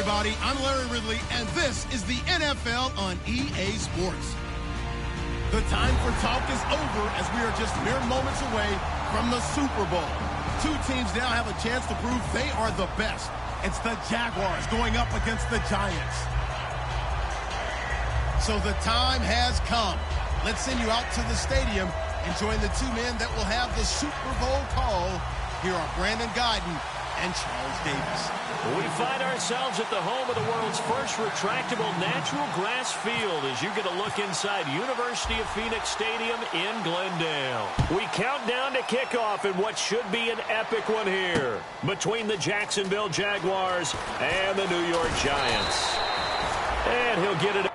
everybody. I'm Larry Ridley, and this is the NFL on EA Sports. The time for talk is over as we are just mere moments away from the Super Bowl. Two teams now have a chance to prove they are the best. It's the Jaguars going up against the Giants. So the time has come. Let's send you out to the stadium and join the two men that will have the Super Bowl call. Here are Brandon Guyton and Charles Davis. We find ourselves at the home of the world's first retractable natural grass field as you get a look inside University of Phoenix Stadium in Glendale. We count down to kickoff in what should be an epic one here between the Jacksonville Jaguars and the New York Giants. And he'll get it.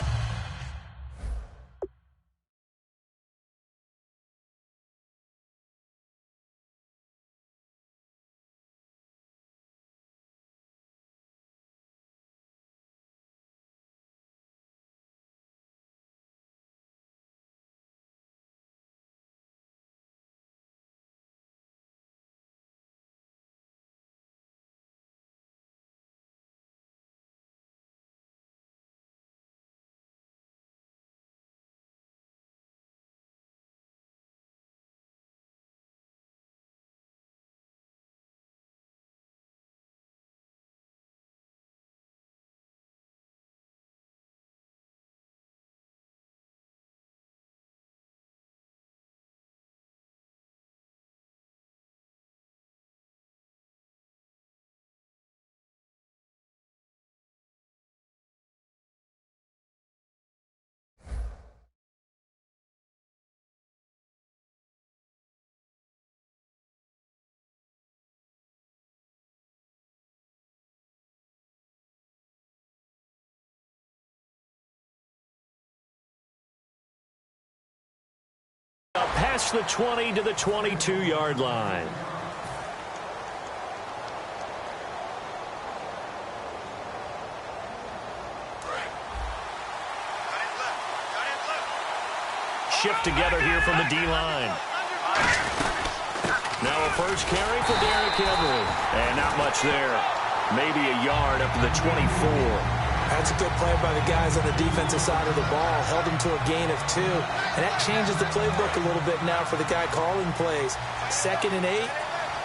Past the 20 to the 22-yard line. Shift together here from the D-line. Now a first carry for Derrick Henry. And not much there. Maybe a yard up to the 24. That's a good play by the guys on the defensive side of the ball. Held him to a gain of 2. And that changes the playbook a little bit now for the guy calling plays. 2nd and 8.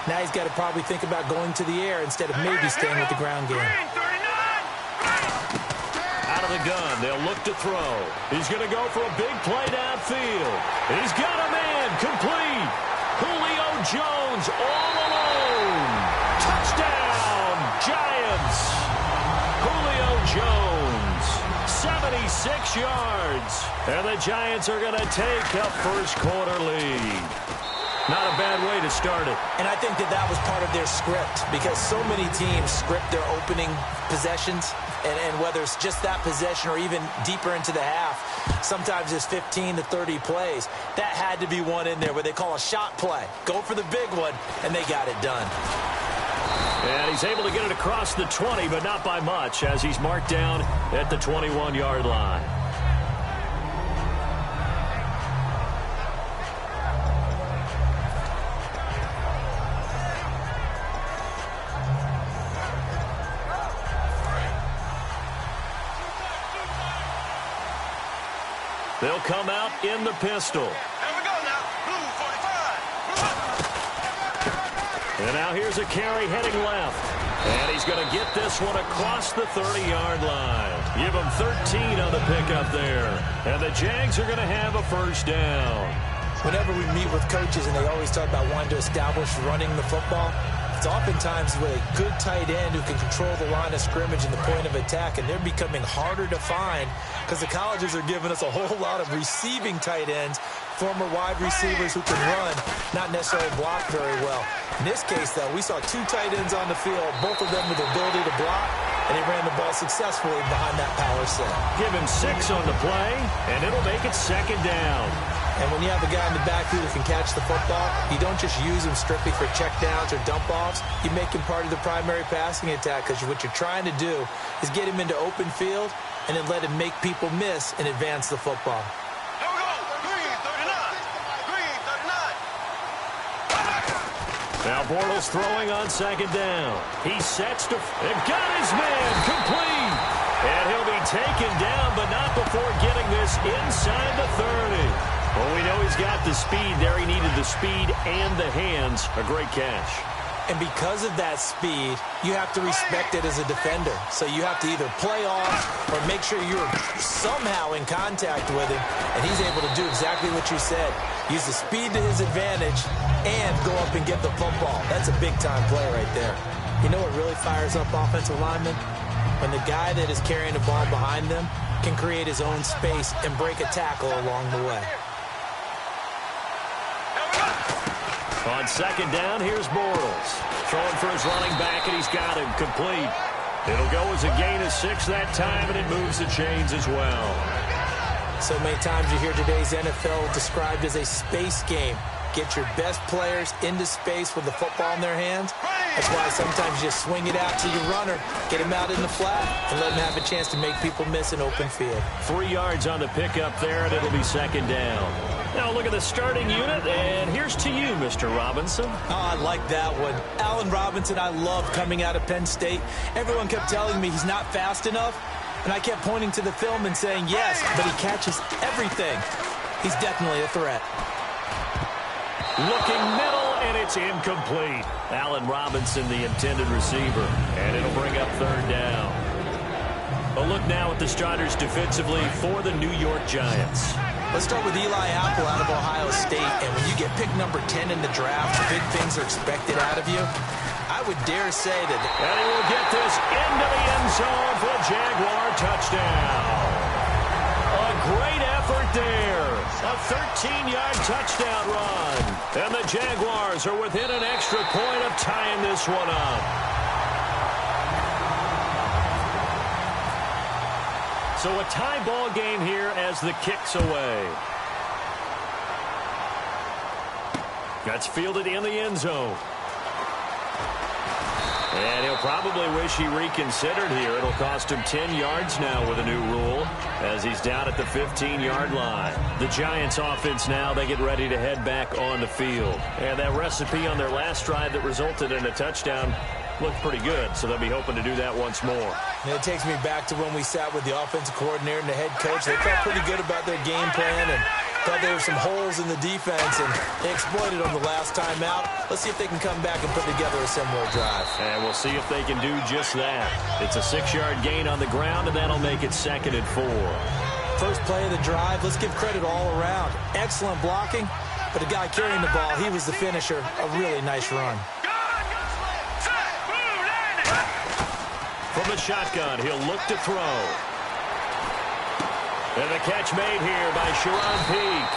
Now he's got to probably think about going to the air instead of maybe staying with the ground game. Out of the gun, they'll look to throw. He's going to go for a big play downfield. He's got a man complete. Julio Jones all alone. Touchdown, Giants. Julio Jones, 76 yards. And the Giants are going to take a first-quarter lead. Not a bad way to start it. And I think that was part of their script because so many teams script their opening possessions. And whether it's just that possession or even deeper into the half, sometimes it's 15 to 30 plays. That had to be one in there where they call a shot play. Go for the big one, and they got it done. And he's able to get it across the 20, but not by much, as he's marked down at the 21-yard line. They'll come out in the pistol. And now here's a carry heading left. And he's going to get this one across the 30-yard line. Give him 13 on the pickup there. And the Jags are going to have a first down. Whenever we meet with coaches and they always talk about wanting to establish running the football, it's oftentimes with a good tight end who can control the line of scrimmage and the point of attack, and they're becoming harder to find because the colleges are giving us a whole lot of receiving tight ends, former wide receivers who can run, not necessarily block very well. In this case, though, we saw 2 tight ends on the field, both of them with the ability to block, and they ran the ball successfully behind that power set. Give him 6 on the play, and it'll make it 2nd down. And when you have a guy in the backfield who can catch the football, you don't just use him strictly for checkdowns or dump-offs. You make him part of the primary passing attack because what you're trying to do is get him into open field and then let him make people miss and advance the football. Here we go. Green, 39. Now Bortles throwing on 2nd down. He sets to and got his man complete. inside the 30. Well, we know he's got the speed there. He needed the speed and the hands. A great catch. And because of that speed, you have to respect it as a defender. So you have to either play off or make sure you're somehow in contact with him. And he's able to do exactly what you said. Use the speed to his advantage and go up and get the football. That's a big-time play right there. You know what really fires up offensive linemen? When the guy that is carrying the ball behind them can create his own space and break a tackle along the way. On second down, here's Bortles. Throwing for his running back, and he's got him complete. It'll go as a gain of 6 that time, and it moves the chains as well. So many times you hear today's NFL described as a space game. Get your best players into space with the football in their hands. That's why sometimes you just swing it out to your runner, get him out in the flat, and let him have a chance to make people miss an open field. 3 yards on the pickup there, and it'll be second down. Now look at the starting unit, and here's to you, Mr. Robinson. Oh, I like that one. Allen Robinson, I love coming out of Penn State. Everyone kept telling me he's not fast enough, and I kept pointing to the film and saying yes, but he catches everything. He's definitely a threat. Looking middle, and it's incomplete. Allen Robinson, the intended receiver, and it'll bring up third down. A look now at the starters defensively for the New York Giants. Let's start with Eli Apple out of Ohio State, and when you get pick number 10 in the draft, big things are expected out of you. I would dare say that... And he will get this into the end zone for a Jaguar touchdown. A great effort there. A 13-yard touchdown run. And the Jaguars are within an extra point of tying this one up. So a tie ball game here as the kick's away. That's fielded in the end zone. And he'll probably wish he reconsidered here. It'll cost him 10 yards now with a new rule as he's down at the 15-yard line. The Giants offense now, they get ready to head back on the field. And that recipe on their last drive that resulted in a touchdown looked pretty good, so they'll be hoping to do that once more. And it takes me back to when we sat with the offensive coordinator and the head coach. They felt pretty good about their game plan and thought there were some holes in the defense, and they exploited them the last time out. Let's see if they can come back and put together a similar drive. And we'll see if they can do just that. It's a 6-yard gain on the ground, and that'll make it 2nd and 4. First play of the drive, let's give credit all around. Excellent blocking, but the guy carrying the ball, he was the finisher. A really nice run. From the shotgun, he'll look to throw. And the catch made here by Sharon Peak.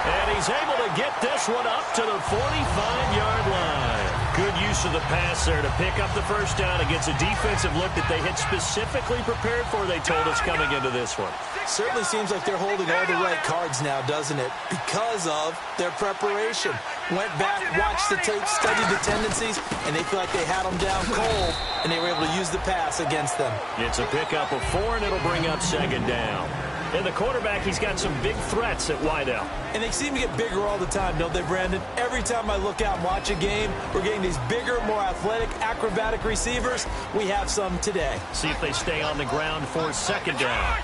And he's able to get this one up to the 45-yard line. Good use of the pass there to pick up the first down against a defensive look that they had specifically prepared for, they told us, coming into this one. Certainly seems like they're holding all the right cards now, doesn't it? Because of their preparation. Went back, watched the tape, studied the tendencies, and they feel like they had them down cold, and they were able to use the pass against them. It's a pickup of 4, and it'll bring up 2nd down. And the quarterback, he's got some big threats at wideout. And they seem to get bigger all the time, don't they, Brandon? Every time I look out and watch a game, we're getting these bigger, more athletic, acrobatic receivers. We have some today. See if they stay on the ground for 2nd down.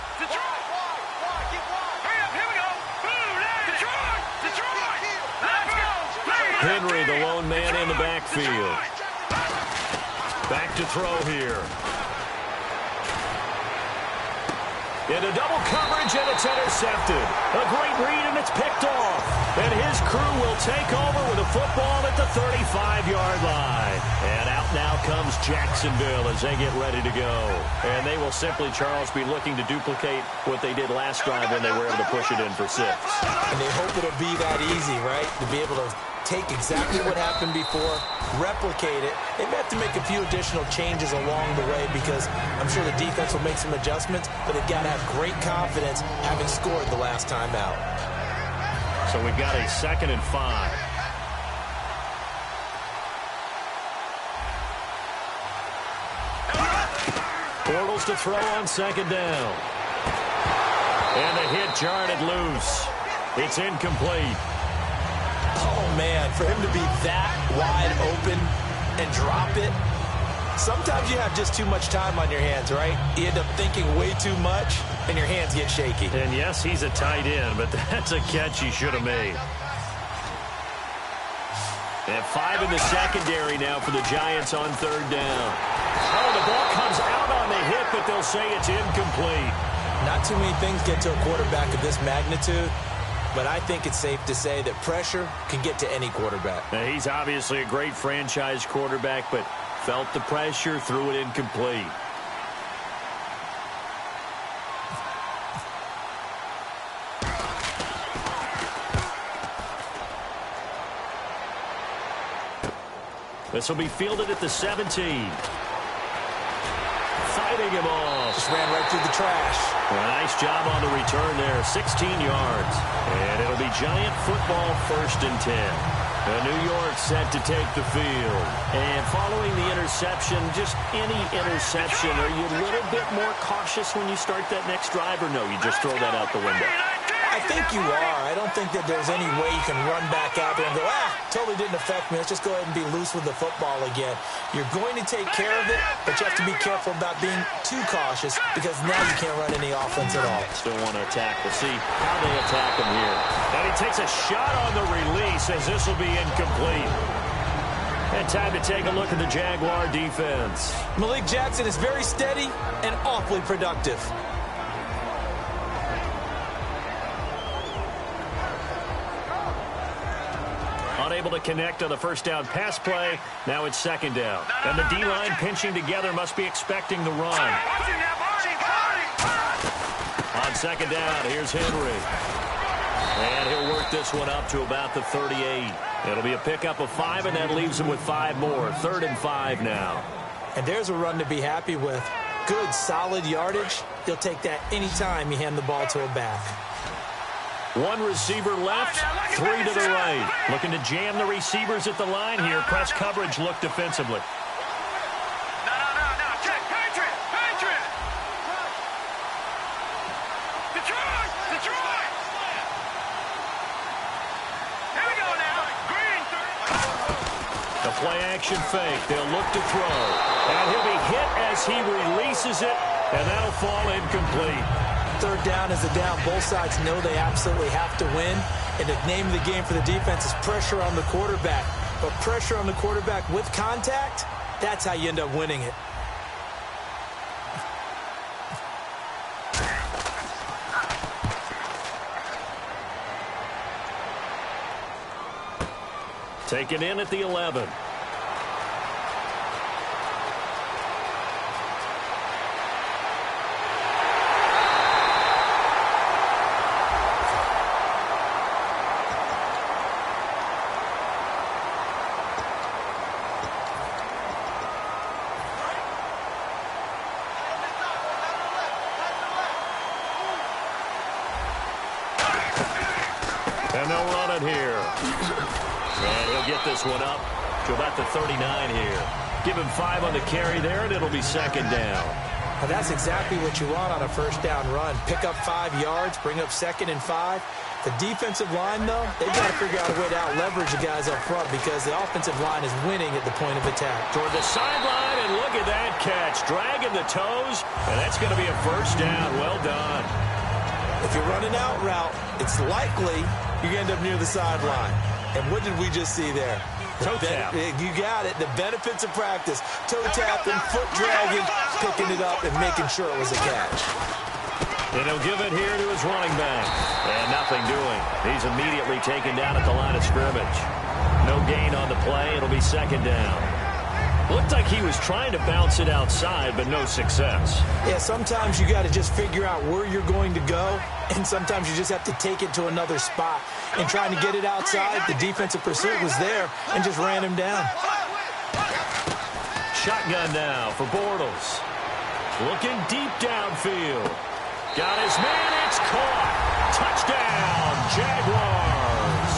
Henry, the lone man in the backfield. Back to throw here. Into double coverage, and it's intercepted. A great read, and it's picked off. And his crew will take over with a football at the 35-yard line. And out now comes Jacksonville as they get ready to go. And they will simply, Charles, be looking to duplicate what they did last drive when they were able to push it in for 6. And they hope it'll be that easy, right? To be able to take exactly what happened before, replicate it. They may have to make a few additional changes along the way because I'm sure the defense will make some adjustments, but they've got to have great confidence having scored the last time out. So we've got a 2nd and 5. Bortles to throw on 2nd down. And the hit jarred it loose. It's incomplete. Oh, man, for him to be that wide open and drop it, Sometimes you have just too much time on your hands, right? You end up thinking way too much, and your hands get shaky. And yes, he's a tight end, but that's a catch he should have made. And 5 in the secondary now for the Giants on 3rd down. Oh, the ball comes out on the hit, but they'll say it's incomplete. Not too many things get to a quarterback of this magnitude, but I think it's safe to say that pressure can get to any quarterback. Now, he's obviously a great franchise quarterback, but felt the pressure, threw it incomplete. This will be fielded at the 17. Fighting him off. Just ran right through the trash. Well, nice job on the return there, 16 yards. And it'll be Giant football 1st and 10. New York set to take the field. And following the interception, just any interception, are you a little bit more cautious when you start that next drive, or no, you just throw that out the window? I think you are. I don't think that there's any way you can run back out there and go, totally didn't affect me. Let's just go ahead and be loose with the football again. You're going to take care of it, but you have to be careful about being too cautious because now you can't run any offense at all. Still want to attack. We'll see how they attack him here. And he takes a shot on the release as this will be incomplete. And time to take a look at the Jaguar defense. Malik Jackson is very steady and awfully productive. Unable to connect on the 1st down pass play. Now it's 2nd down. And the D-line pinching together must be expecting the run. On 2nd down, here's Henry. And he'll work this one up to about the 38. It'll be a pickup of 5, and that leaves him with 5 more. 3rd and 5 now. And there's a run to be happy with. Good, solid yardage. You'll take that anytime you hand the ball to a back. 1 receiver left, 3 to the right. Looking to jam the receivers at the line here. Press coverage look defensively. No. Check. Patriot. Detroit. Here we go now. Green. The play action fake. They'll look to throw. And he'll be hit as he releases it, and that'll fall incomplete. 3rd down is a down. Both sides know they absolutely have to win. And the name of the game for the defense is pressure on the quarterback. But pressure on the quarterback with contact, that's how you end up winning it. Taken in at the 11. And they'll run it here. And he'll get this one up to about the 39 here. Give him 5 on the carry there, and it'll be 2nd down. Well, that's exactly what you want on a 1st down run. Pick up 5 yards, bring up 2nd and 5. The defensive line, though, they've got to figure out a way to out-leverage the guys up front because the offensive line is winning at the point of attack. Toward the sideline, and look at that catch. Dragging the toes, and that's going to be a 1st down. Well done. If you're running out route, it's likely you're going to end up near the sideline. And what did we just see there? Toe tap. You got it. The benefits of practice. Toe tapping, foot dragging, picking it up, and making sure it was a catch. And he'll give it here to his running back. And nothing doing. He's immediately taken down at the line of scrimmage. No gain on the play. It'll be 2nd down. Looked like he was trying to bounce it outside, but no success. Yeah, sometimes you got to just figure out where you're going to go, and sometimes you just have to take it to another spot. And trying to get it outside, the defensive pursuit was there and just ran him down. Shotgun now for Bortles. Looking deep downfield. Got his man, it's caught. Touchdown, Jaguars.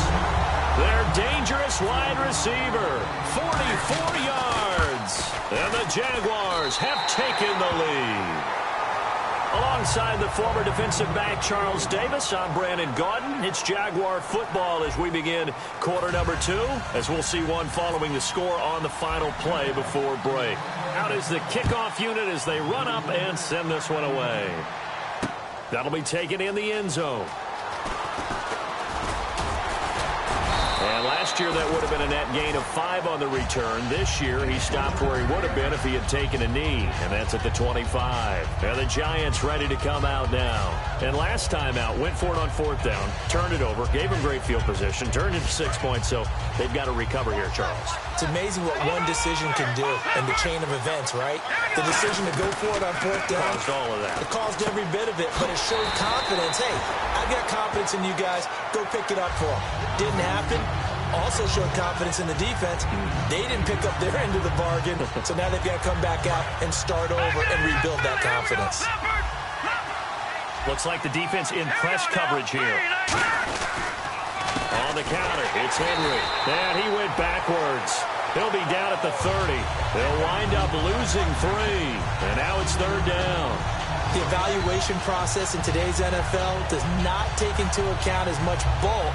Their dangerous wide receiver, 44 yards. And the Jaguars have taken the lead. Alongside the former defensive back Charles Davis, I'm Brandon Gaudin. It's Jaguar football as we begin quarter number 2, as we'll see one following the score on the final play before break. Out is the kickoff unit as they run up and send this one away. That'll be taken in the end zone. And last year that would have been a net gain of 5 on the return. This year he stopped where he would have been if he had taken a knee, and that's at the 25. And the Giants ready to come out now. And last time out, went for it on 4th down, turned it over, gave him great field position, turned it to 6 points, so they've got to recover here, Charles. It's amazing what one decision can do in the chain of events, right? The decision to go for it on 4th down. Caused all of that. It caused every bit of it, but it showed confidence. Hey, I've got confidence in you guys. Go pick it up for them. Didn't happen. Also showed confidence in the defense. They didn't pick up their end of the bargain, so now they've got to come back out and start over and rebuild that confidence. Looks like the defense in press coverage here. On the counter, it's Henry. And he went backwards. He'll be down at the 30. They'll wind up losing 3. And now it's 3rd down. The evaluation process in today's NFL does not take into account as much bulk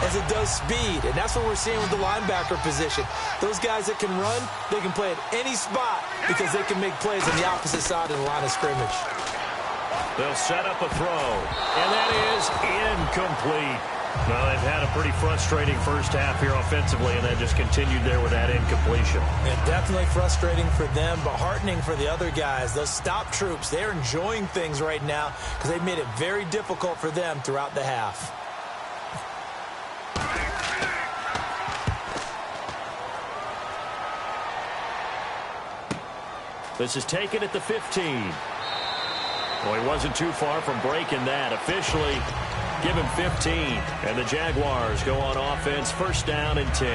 as it does speed, and that's what we're seeing with the linebacker position. Those guys that can run, they can play at any spot because they can make plays on the opposite side of the line of scrimmage. They'll set up a throw, and that is incomplete. Well, they've had a pretty frustrating first half here offensively, and that just continued there with that incompletion. Yeah, definitely frustrating for them, but heartening for the other guys. Those stop troops, they're enjoying things right now because they've made it very difficult for them throughout the half. This is taken at the 15. Well, he wasn't too far from breaking that. Officially, give him 15. And the Jaguars go on offense, 1st down and 10.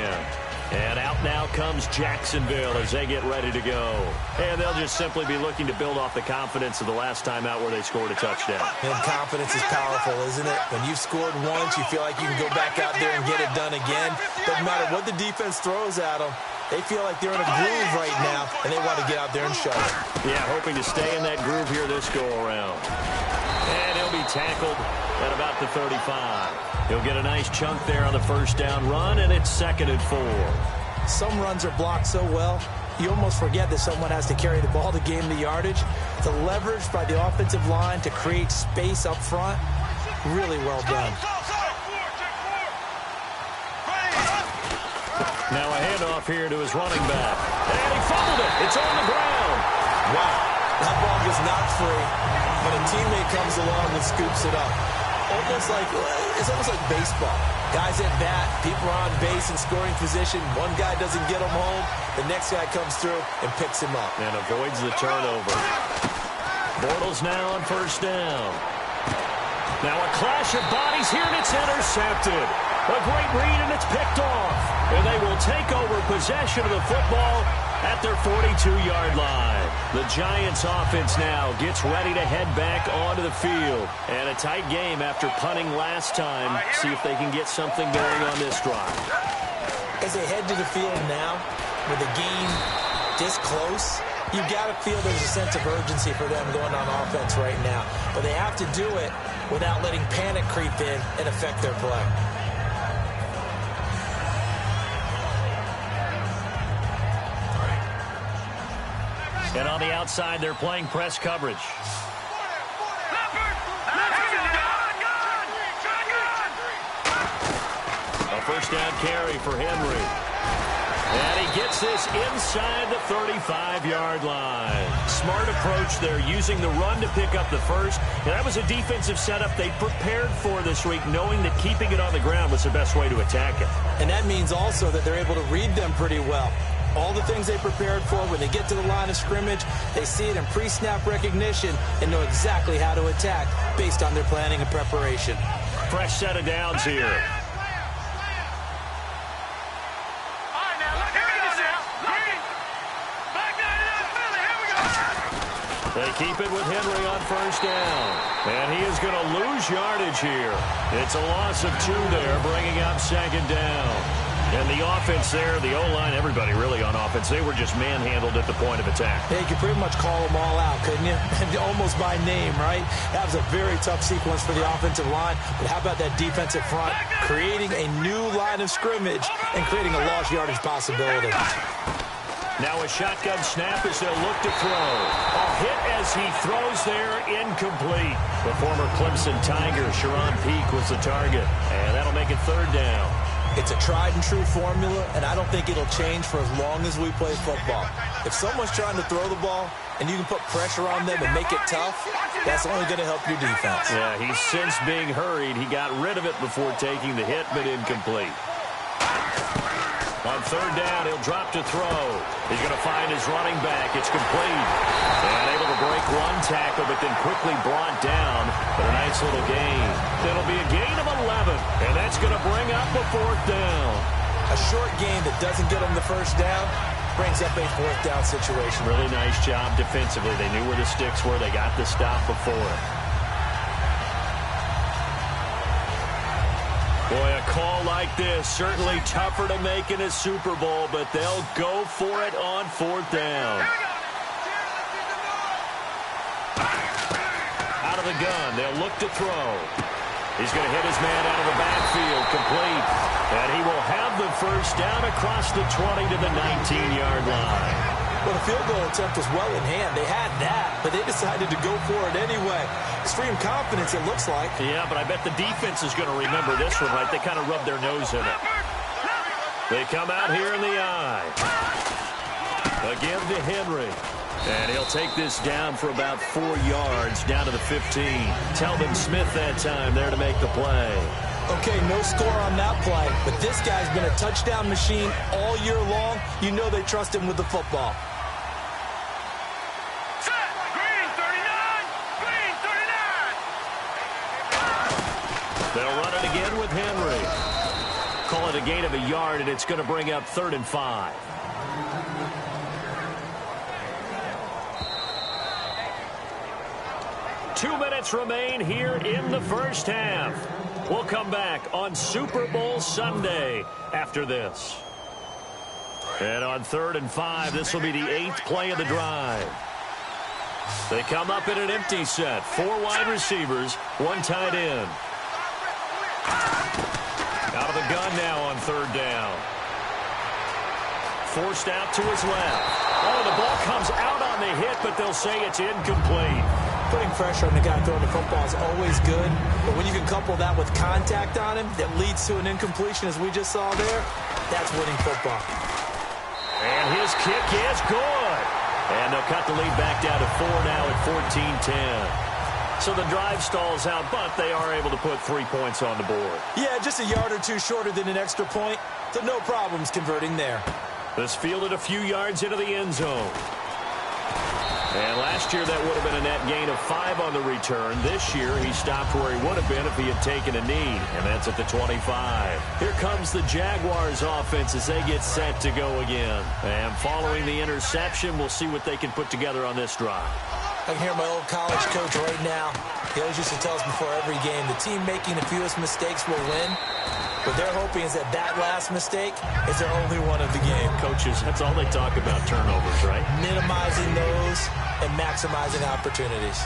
And out now comes Jacksonville as they get ready to go. And they'll just simply be looking to build off the confidence of the last time out where they scored a touchdown. And confidence is powerful, isn't it? When you've scored once, you feel like you can go back out there and get it done again. Doesn't matter what the defense throws at them. They feel like they're in a groove right now, and they want to get out there and show it. Yeah, hoping to stay in that groove here this go-around. And he'll be tackled at about the 35. He'll get a nice chunk there on the 1st down run, and it's 2nd and 4. Some runs are blocked so well, you almost forget that someone has to carry the ball to gain the yardage. The leverage by the offensive line to create space up front, really well done. Now a handoff here to his running back. And he fumbled it. It's on the ground. Wow. That ball was not free, but a teammate comes along and scoops it up. It's almost like baseball. Guys at bat, people are on base in scoring position. One guy doesn't get him home. The next guy comes through and picks him up. And avoids the turnover. Bortles now on 1st down. Now a clash of bodies here, and it's intercepted. A great read, and it's picked off. And they will take over possession of the football at their 42-yard line. The Giants offense now gets ready to head back onto the field. And a tight game after punting last time. See if they can get something going on this drive. As they head to the field now, with the game this close, you've got to feel there's a sense of urgency for them going on offense right now. But they have to do it without letting panic creep in and affect their play. And on the outside, they're playing press coverage. A 1st down carry for Henry. And he gets this inside the 35-yard line. Smart approach there, using the run to pick up the 1st. And that was a defensive setup they prepared for this week, knowing that keeping it on the ground was the best way to attack it. And that means also that they're able to read them pretty well. All the things they prepared for, when they get to the line of scrimmage, they see it in pre-snap recognition and know exactly how to attack based on their planning and preparation. Fresh set of downs here. They keep it with Henry on 1st down. And he is going to lose yardage here. It's a loss of 2 there, bringing up 2nd down. And the offense there, the O-line, everybody really on offense, they were just manhandled at the point of attack. Yeah, you could pretty much call them all out, couldn't you? Almost by name, right? That was a very tough sequence for the offensive line. But how about that defensive front? Creating a new line of scrimmage and creating a lost yardage possibility. Now a shotgun snap as they'll look to throw. A hit as he throws there, incomplete. The former Clemson Tiger, Sharon Peak, was the target. And that'll make it third down. It's a tried-and-true formula, and I don't think it'll change for as long as we play football. If someone's trying to throw the ball and you can put pressure on them and make it tough, that's only going to help your defense. Yeah, he's since being hurried. He got rid of it before taking the hit, but incomplete. On third down, he'll drop to throw. He's going to find his running back. It's complete. And able to break one tackle, but then quickly brought down. But a nice little gain. It'll be a gain of 11, and that's going to bring up a fourth down. A short gain that doesn't get him the first down brings up a fourth down situation. Really nice job defensively. They knew where the sticks were. They got the stop before. Boy, a call like this, certainly tougher to make in a Super Bowl, but they'll go for it on fourth down. Out of the gun, they'll look to throw. He's going to hit his man out of the backfield, complete. And he will have the first down across the 20 to the 19-yard line. Well, the field goal attempt was well in hand. They had that, but they decided to go for it anyway. Extreme confidence, it looks like. Yeah, but I bet the defense is going to remember this one, right? They kind of rubbed their nose in it. They come out here in the eye. Again to Henry. And he'll take this down for about 4 yards, down to the 15. Telvin Smith that time there to make the play. Okay, no score on that play, but this guy's been a touchdown machine all year long. You know they trust him with the football. Set. Green 39. Green 39. They'll run it again with Henry. Call it a gain of a yard, and it's going to bring up 3rd and 5. Two minutes remain here in the first half. We'll come back on Super Bowl Sunday after this. And on 3rd and 5, this will be the 8th play of the drive. They come up in an empty set. 4 wide receivers, 1 tight end. Out of the gun now on 3rd down. Forced out to his left. Oh, the ball comes out on the hit, but they'll say it's incomplete. Putting pressure on the guy throwing the football is always good, but when you can couple that with contact on him that leads to an incompletion, as we just saw there, that's winning football. And his kick is good. And they'll cut the lead back down to 4 now at 14-10. So the drive stalls out, but they are able to put 3 points on the board. Yeah, just a yard or two shorter than an extra point, so no problems converting there. This fielded a few yards into the end zone. And last year that would have been a net gain of 5 on the return. This year he stopped where he would have been if he had taken a knee, and that's at the 25. Here comes the Jaguars offense as they get set to go again. And following the interception, we'll see what they can put together on this drive. I can hear my old college coach right now. He always used to tell us before every game, the team making the fewest mistakes will win. What they're hoping is that that last mistake is their only one of the game. Coaches, that's all they talk about, turnovers, right? Minimizing those and maximizing opportunities.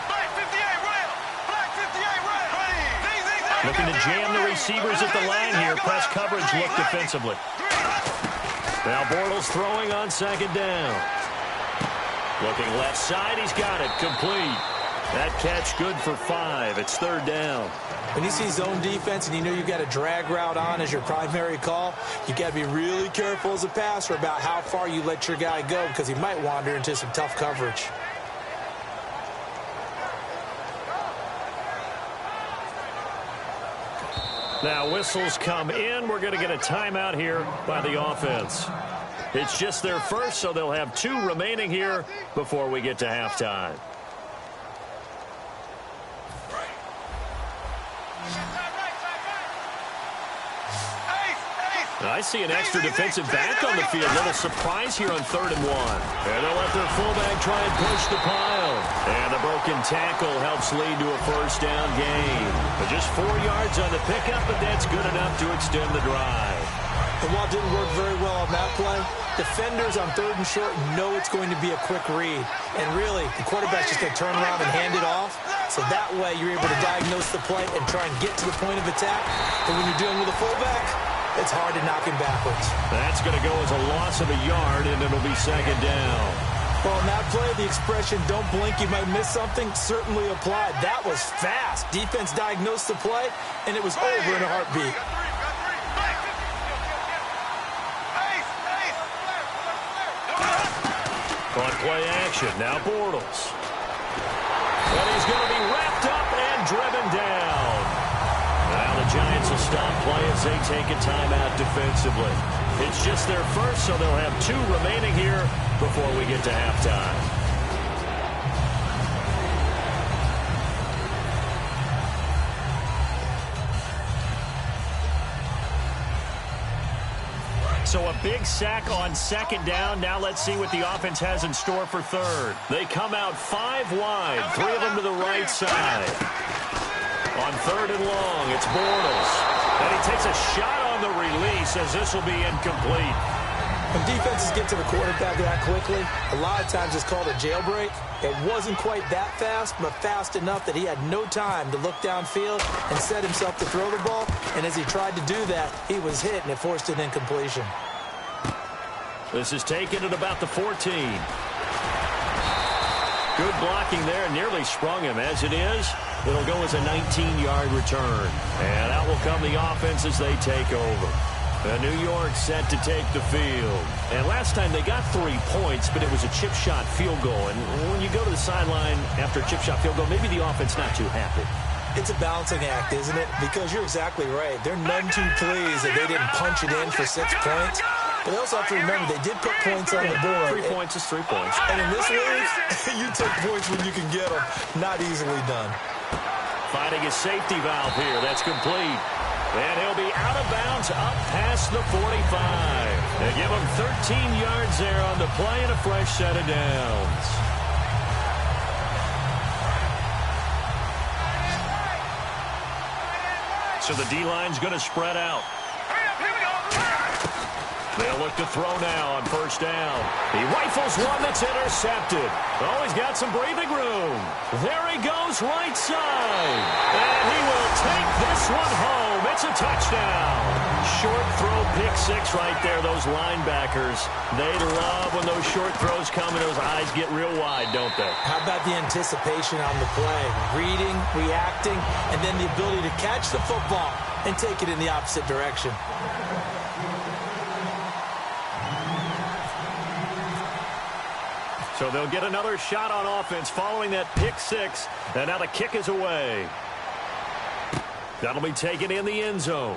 Black 58 rail. Black 58 rail. Looking to jam the receivers at the line here. Press coverage look defensively. Now Bortles throwing on 2nd down. Looking left side, he's got it. Complete. That catch good for 5. It's 3rd down. When you see zone defense and you know you've got a drag route on as your primary call, you've got to be really careful as a passer about how far you let your guy go because he might wander into some tough coverage. Now whistles come in. We're going to get a timeout here by the offense. It's just their first, so they'll have 2 remaining here before we get to halftime. I see an extra defensive back on the field. Little surprise here on 3rd and 1. And they'll let their fullback try and push the pile. And the broken tackle helps lead to a first down gain. But just 4 yards on the pickup, but that's good enough to extend the drive. And while it didn't work very well on that play, defenders on 3rd and short know it's going to be a quick read. And really, the quarterback's just going to turn around and hand it off. So that way, you're able to diagnose the play and try and get to the point of attack. But when you're dealing with a fullback, it's hard to knock him backwards. That's going to go as a loss of a yard, and it'll be 2nd down. Well, on that play, the expression, don't blink, you might miss something, certainly applied. That was fast. Defense diagnosed the play, and it was over in a heartbeat. On play action, now Bortles. And he's going to be wrapped up and driven down. Now the Giants will stop play as they take a timeout defensively. It's just their first, so they'll have 2 remaining here before we get to halftime. So a big sack on 2nd down. Now let's see what the offense has in store for 3rd. They come out 5 wide, 3 of them to the right side. On 3rd and long, it's Bortles. And he takes a shot on the release as this will be incomplete. When defenses get to the quarterback that quickly, a lot of times it's called a jailbreak. It wasn't quite that fast, but fast enough that he had no time to look downfield and set himself to throw the ball. And as he tried to do that, he was hit, and it forced an incompletion. This is taken at about the 14. Good blocking there, nearly sprung him. As it is, it'll go as a 19-yard return. And out will come the offense as they take over. New York set to take the field. And last time they got 3 points, but it was a chip shot field goal. And when you go to the sideline after a chip shot field goal, maybe the offense not too happy. It's a balancing act, isn't it? Because you're exactly right. They're none too pleased that they didn't punch it in for 6 points. But they also have to remember they did put points on the board. 3 points is 3 points. And in this league, you take points when you can get them. Not easily done. Finding a safety valve here. That's complete. And he'll be out of bounds up past the 45. They give him 13 yards there on the play and a fresh set of downs. So the D-line's going to spread out. They'll look to throw now on 1st down. He rifles one that's intercepted. Oh, he's got some breathing room. There he goes right side. And he will take this one home. It's a touchdown. Short throw, pick 6 right there. Those linebackers, they love when those short throws come and those eyes get real wide, don't they? How about the anticipation on the play? Reading, reacting, and then the ability to catch the football and take it in the opposite direction. So they'll get another shot on offense following that pick 6. And now the kick is away. That'll be taken in the end zone.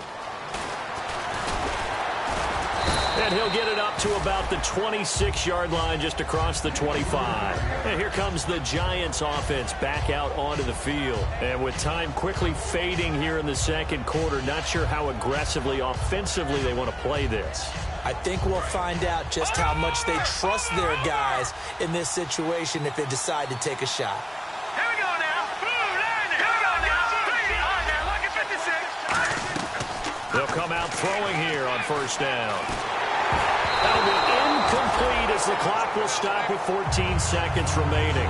And he'll get it up to about the 26-yard line, just across the 25. And here comes the Giants offense back out onto the field. And with time quickly fading here in the 2nd quarter, not sure how aggressively, offensively they want to play this. I think we'll find out just how much they trust their guys in this situation if they decide to take a shot. Here we go now. Here we go now. All right, now, look at 56. They'll come out throwing here on 1st down. That'll be incomplete as the clock will stop with 14 seconds remaining.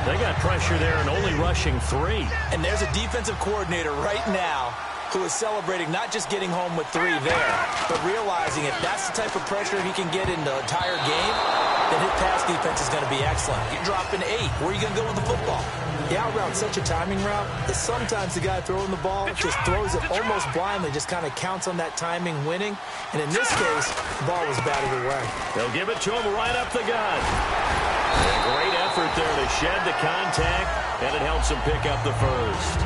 They got pressure there and only rushing 3. And there's a defensive coordinator right now who is celebrating not just getting home with 3 there, but realizing if that's the type of pressure he can get in the entire game, then his pass defense is going to be excellent. You're dropping 8. Where are you going to go with the football? The out route's such a timing route that sometimes the guy throwing the ball just throws it almost blindly, just kind of counts on that timing winning. And in this case, the ball was batted away. They'll give it to him right up the gut. A great effort there to shed the contact, and it helps him pick up the first.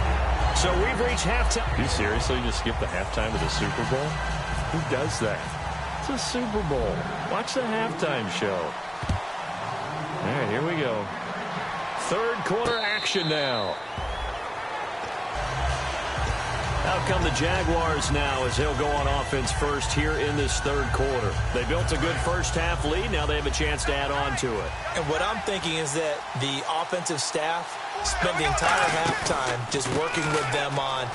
So we've reached halftime. You seriously just skip the halftime of the Super Bowl? Who does that? It's a Super Bowl. Watch the halftime show. All right, here we go. 3rd quarter action now. Out come the Jaguars now as they'll go on offense first here in this third quarter. They built a good first-half lead. Now they have a chance to add on to it. And what I'm thinking is that the offensive staff spent the entire halftime just working with them on,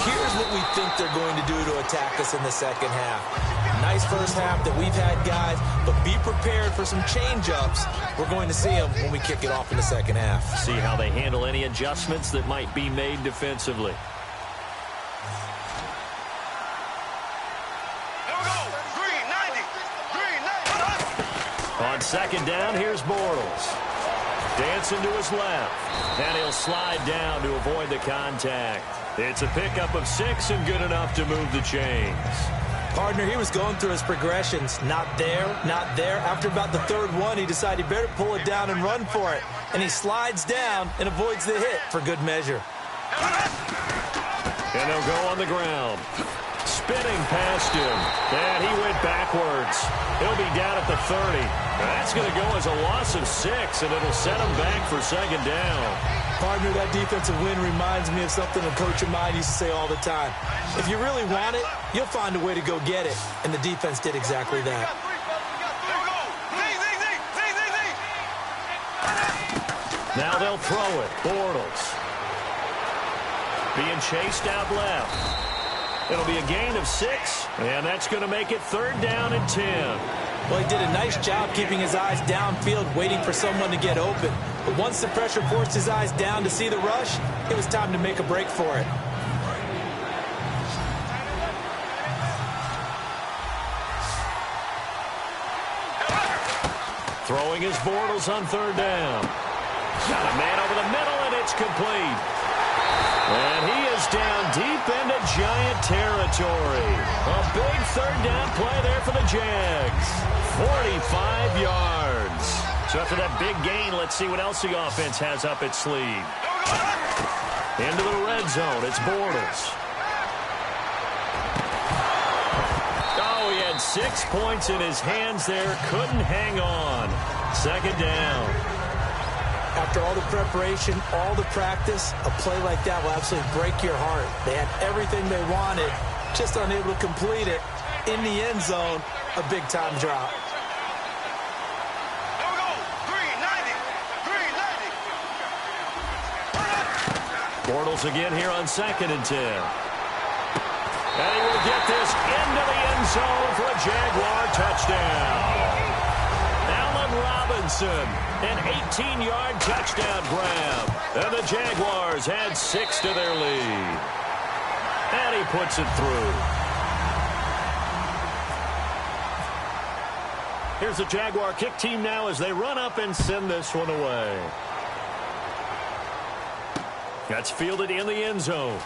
here's what we think they're going to do to attack us in the second half. Nice first half that we've had, guys, but be prepared for some change-ups. We're going to see them when we kick it off in the second half. See how they handle any adjustments that might be made defensively. On second down, here's Bortles. Dancing to his left. And he'll slide down to avoid the contact. It's a pickup of 6 and good enough to move the chains. Partner, he was going through his progressions. Not there, not there. After about the third one, he decided he better pull it down and run for it. And he slides down and avoids the hit for good measure. And they'll go on the ground. Spinning past him. And he went backwards. He'll be down at the 30. That's going to go as a loss of 6, and it'll set him back for second down. Partner, that defensive win reminds me of something a coach of mine used to say all the time. If you really want it, you'll find a way to go get it. And the defense did exactly that. Now they'll throw it. Bortles. Being chased out left. It'll be a gain of 6, and that's going to make it third down and 10. Well, he did a nice job keeping his eyes downfield, waiting for someone to get open. But once the pressure forced his eyes down to see the rush, it was time to make a break for it. Throwing his Bortles on third down. Got a man over the middle, and it's complete. And he is down deep into Giant territory. A big third down play there for the Jags. 45 yards. So after that big gain, let's see what else the offense has up its sleeve. Into the red zone, it's Bortles. Oh, he had 6 points in his hands there. Couldn't hang on. Second down. After all the preparation, all the practice, a play like that will absolutely break your heart. They had everything they wanted, just unable to complete it. In the end zone, a big-time drop. Bortles again here on second and 10. And he will get this into the end zone for a Jaguar touchdown. Robinson, an 18-yard touchdown grab. And the Jaguars add 6 to their lead. And he puts it through. Here's the Jaguar kick team now as they run up and send this one away. That's fielded in the end zone.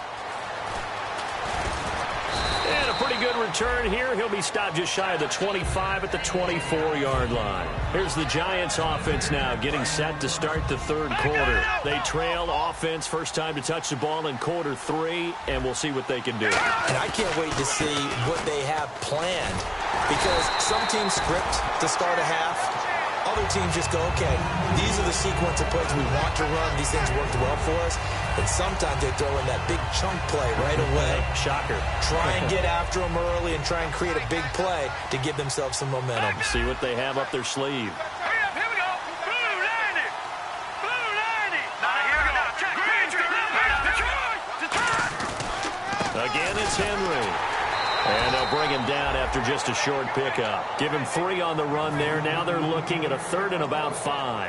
And a pretty good return here. He'll be stopped just shy of the 25 at the 24-yard line. Here's the Giants offense now getting set to start the third quarter. They trail offense first time to touch the ball in quarter 3, and we'll see what they can do. And I can't wait to see what they have planned, because some teams script to start a half. Other teams just go, okay, these are the sequence of plays we want to run. These things worked well for us. And sometimes they throw in that big chunk play right away. Shocker. Try and get after them early and try and create a big play to give themselves some momentum. See what they have up their sleeve. Here we go. Blue 90. Blue 90. Now here we go. Detroit. Again, it's Henry. And they'll bring him down after just a short pickup. Give him 3 on the run there. Now they're looking at a third and about 5.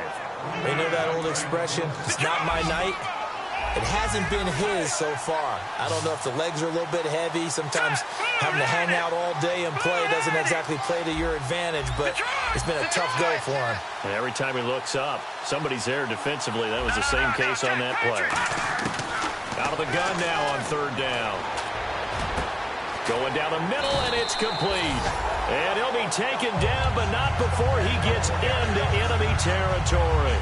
You know that old expression, it's not my night? It hasn't been his so far. I don't know if the legs are a little bit heavy. Sometimes having to hang out all day and play doesn't exactly play to your advantage, but it's been a tough go for him. And every time he looks up, somebody's there defensively. That was the same case on that play. Out of the gun now on third down. Going down the middle, and it's complete. And he'll be taken down, but not before he gets into enemy territory.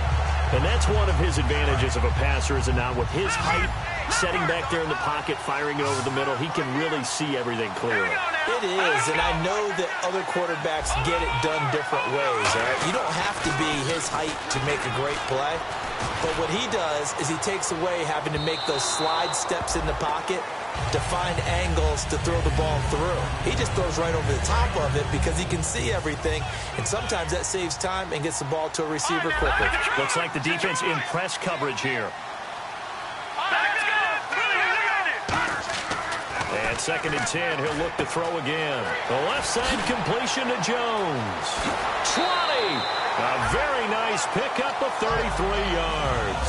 And that's one of his advantages of a passer, is it not? With his height, setting back there in the pocket, firing it over the middle, he can really see everything clearly. It is, and I know that other quarterbacks get it done different ways, all right? You don't have to be his height to make a great play. But what he does is he takes away having to make those slide steps in the pocket to find angles to throw the ball through. He just throws right over the top of it because he can see everything, and sometimes that saves time and gets the ball to a receiver quicker. Looks like the defense in press coverage here. And 2nd and 10, he'll look to throw again. The left side completion to Jones. 20! A very nice pickup of 33 yards.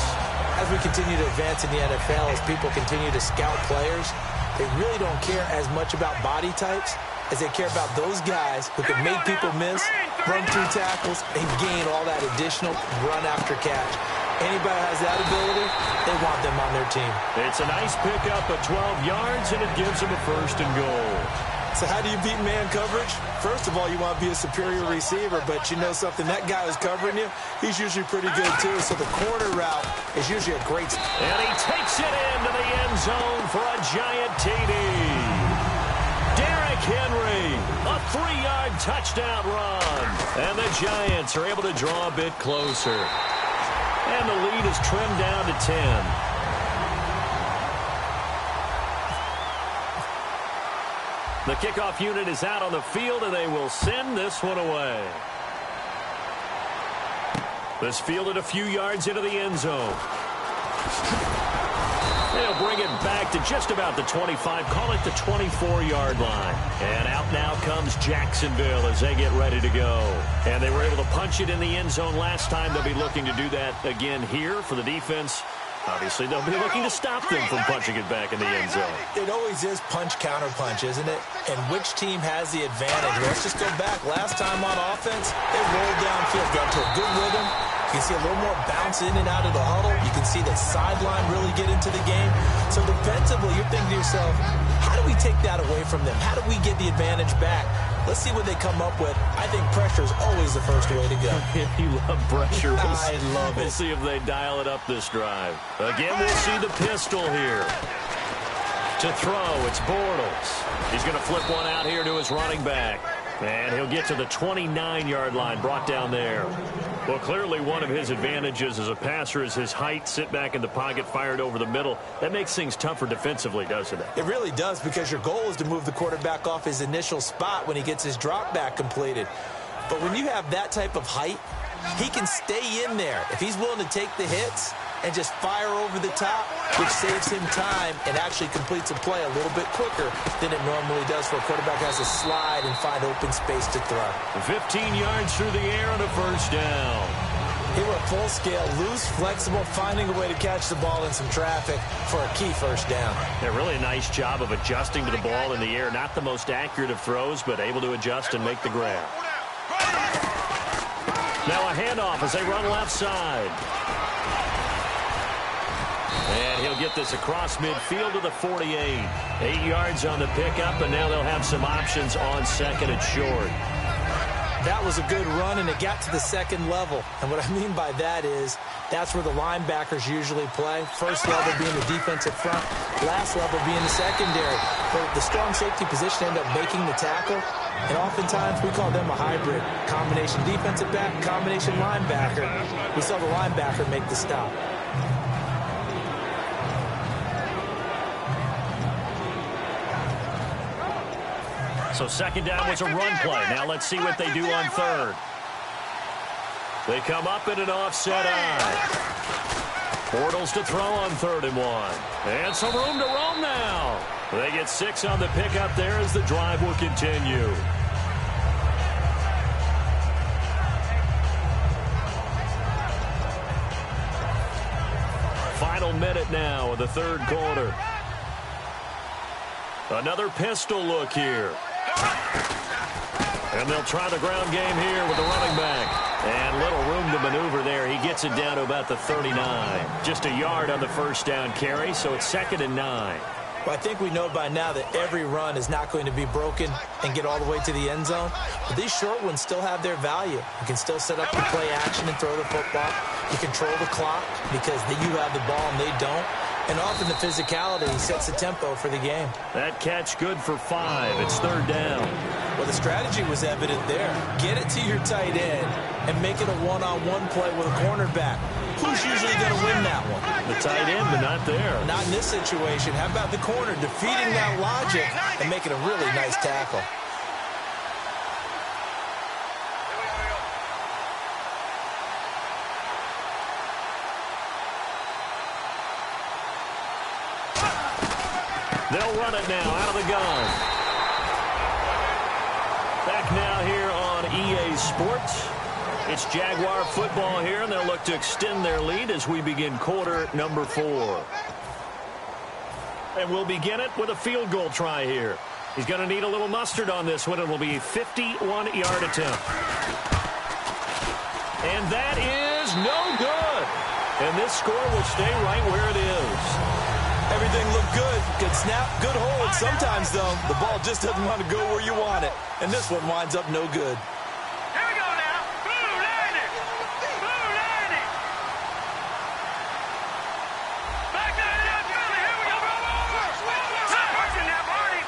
As we continue to advance in the NFL, as people continue to scout players, they really don't care as much about body types as they care about those guys who can make people miss, run through tackles, and gain all that additional run after catch. Anybody has that ability, they want them on their team. It's a nice pickup of 12 yards, and it gives them a 1st and goal. So how do you beat man coverage? First of all, you want to be a superior receiver, but you know something, that guy who's covering you, he's usually pretty good too. So the corner route is usually a great... And he takes it into the end zone for a giant TD. Derrick Henry, a 3-yard touchdown run. And the Giants are able to draw a bit closer. And the lead is trimmed down to 10. The kickoff unit is out on the field, and they will send this one away. This fielded a few yards into the end zone. They'll bring it back to just about the 25, call it the 24-yard line. And out now comes Jacksonville as they get ready to go. And they were able to punch it in the end zone last time. They'll be looking to do that again here for the defense. Obviously, they'll be looking to stop them from punching it back in the end zone. It always is punch-counter-punch, isn't it? And which team has the advantage? Let's just go back. Last time on offense, they rolled downfield, got to a good rhythm. You can see a little more bounce in and out of the huddle. You can see the sideline really get into the game. So defensively, you're thinking to yourself, how do we take that away from them? How do we get the advantage back? Let's see what they come up with. I think pressure is always the first way to go. You love pressure. I love it. We'll see if they dial it up this drive. Again, we'll see the pistol here. To throw, it's Bortles. He's going to flip one out here to his running back. And he'll get to the 29-yard line, brought down there. Well, clearly one of his advantages as a passer is his height, sit back in the pocket, fired over the middle. That makes things tougher defensively, doesn't it? It really does, because your goal is to move the quarterback off his initial spot when he gets his drop back completed. But when you have that type of height, he can stay in there. If he's willing to take the hits and just fire over the top, which saves him time and actually completes a play a little bit quicker than it normally does for a quarterback has to slide and find open space to throw. 15 yards through the air on a 1st down. He went full scale, loose, flexible, finding a way to catch the ball in some traffic for a key 1st down. Yeah, really a nice job of adjusting to the ball in the air. Not the most accurate of throws, but able to adjust and make the grab. Now a handoff as they run left side. And he'll get this across midfield to the 48. 8 yards on the pickup, and now they'll have some options on 2nd and short. That was a good run, and it got to the 2nd level. And what I mean by that is that's where the linebackers usually play. First level being the defensive front, last level being the secondary. But the strong safety position ended up making the tackle. And oftentimes we call them a hybrid. Combination defensive back, combination linebacker. We saw the linebacker make the stop. So 2nd down was a run play. Now let's see what they do on 3rd. They come up in an offset eye. Bortles to throw on 3rd and 1. And some room to roam now. They get 6 on the pickup there as the drive will continue. Final minute now of the 3rd quarter. Another pistol look here. And they'll try the ground game here with the running back. And little room to maneuver there. He gets it down to about the 39. Just a yard on the 1st down carry, so it's 2nd and 9. Well, I think we know by now that every run is not going to be broken and get all the way to the end zone. But these short ones still have their value. You can still set up the play action and throw the football. You control the clock because you have the ball and they don't. And often the physicality sets the tempo for the game. That catch good for 5. It's 3rd down. Well, the strategy was evident there. Get it to your tight end and make it a one-on-one play with a cornerback. Who's usually going to win on that one. The tight end, but not there. Not in this situation. How about the corner defeating that logic and making a really nice tackle? They'll run it now out of the gun. Back now here on EA Sports. It's Jaguar football here, and they'll look to extend their lead as we begin quarter number 4. And we'll begin it with a field goal try here. He's going to need a little mustard on this one. It will be a 51-yard attempt. And that is no good. And this score will stay right where it is. Everything looked good. Good snap, good hold. Sometimes, though, the ball just doesn't want to go where you want it. And this one winds up no good. Here we go now. Blue landing. Blue landing. Back to the Philly. Here we go. Pushing that party.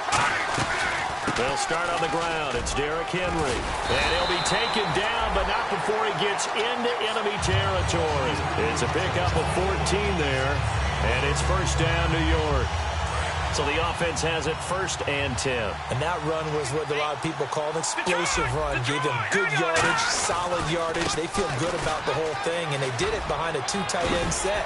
They'll start on the ground. It's Derrick Henry. And he'll be taken down, but not before he gets into enemy territory. It's a pickup of 14 there. And it's first down, New York. So the offense has it 1st and 10. And that run was what a lot of people call an explosive run. Gave them good yardage, solid yardage. They feel good about the whole thing, and they did it behind a 2 tight end set.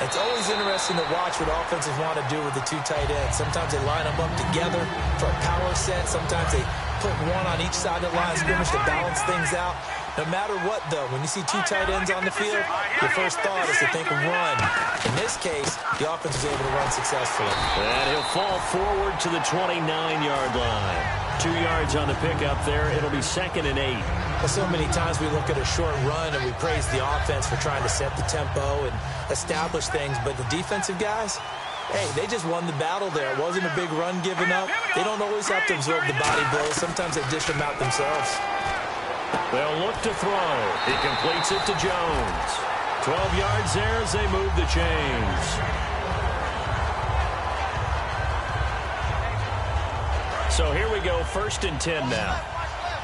It's always interesting to watch what offenses want to do with the 2 tight ends. Sometimes they line them up together for a power set. Sometimes they put one on each side of the line of scrimmage to balance things out. No matter what, though, when you see 2 tight ends on the field, your first thought is to think run. In this case, the offense was able to run successfully. And he'll fall forward to the 29-yard line. 2 yards on the pickup there. It'll be 2nd and 8. Well, so many times we look at a short run and we praise the offense for trying to set the tempo and establish things, but the defensive guys, hey, they just won the battle there. It wasn't a big run given up. They don't always have to absorb the body blows. Sometimes they dish them out themselves. They'll look to throw. He completes it to Jones. 12 yards there as they move the chains. So here we go, 1st and 10 now.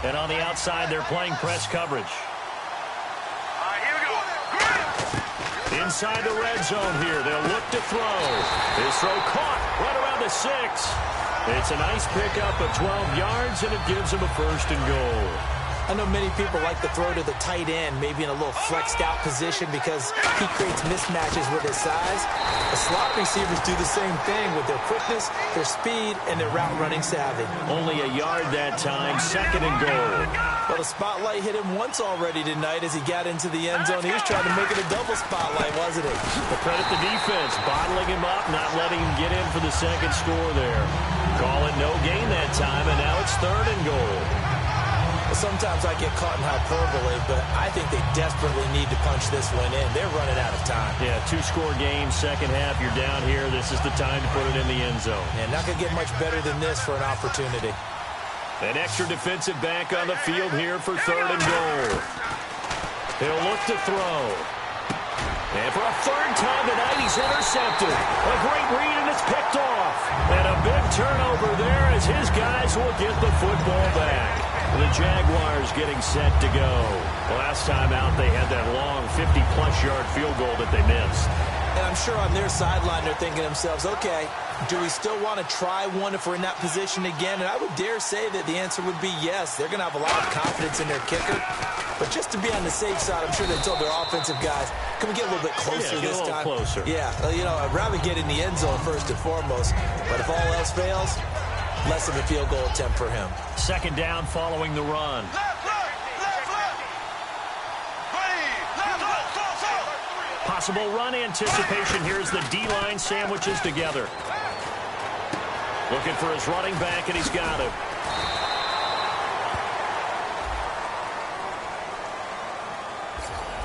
And on the outside, they're playing press coverage. All right, here we go. Inside the red zone here, they'll look to throw. His throw caught right around the 6. It's a nice pickup of 12 yards, and it gives him a 1st and goal. I know many people like to throw to the tight end, maybe in a little flexed out position because he creates mismatches with his size. The slot receivers do the same thing with their quickness, their speed, and their route running savvy. Only a yard that time, 2nd and goal. Well, the spotlight hit him once already tonight as he got into the end zone. He was trying to make it a double spotlight, wasn't he? But credit the defense, bottling him up, not letting him get in for the 2nd score there. Call it no gain that time, and now it's 3rd and goal. Sometimes I get caught in hyperbole, but I think they desperately need to punch this one in. They're running out of time. Yeah, 2-score game, 2nd half. You're down here. This is the time to put it in the end zone. And not going to get much better than this for an opportunity. An extra defensive back on the field here for 3rd and goal. He'll look to throw. And for a 3rd time tonight, he's intercepted. A great read, and it's picked off. And a big turnover there as his guys will get the football back. The Jaguars getting set to go. Last time out, they had that long 50-plus yard field goal that they missed. And I'm sure on their sideline, they're thinking to themselves, okay, do we still want to try one if we're in that position again? And I would dare say that the answer would be yes. They're going to have a lot of confidence in their kicker. But just to be on the safe side, I'm sure they told their offensive guys, can we get a little bit closer this time? Closer. Yeah, you know, I'd rather get in the end zone first and foremost. But if all else fails, less of a field goal attempt for him. 2nd down following the run. Possible run anticipation. Here's the D-line sandwiches together. Looking for his running back, and he's got him.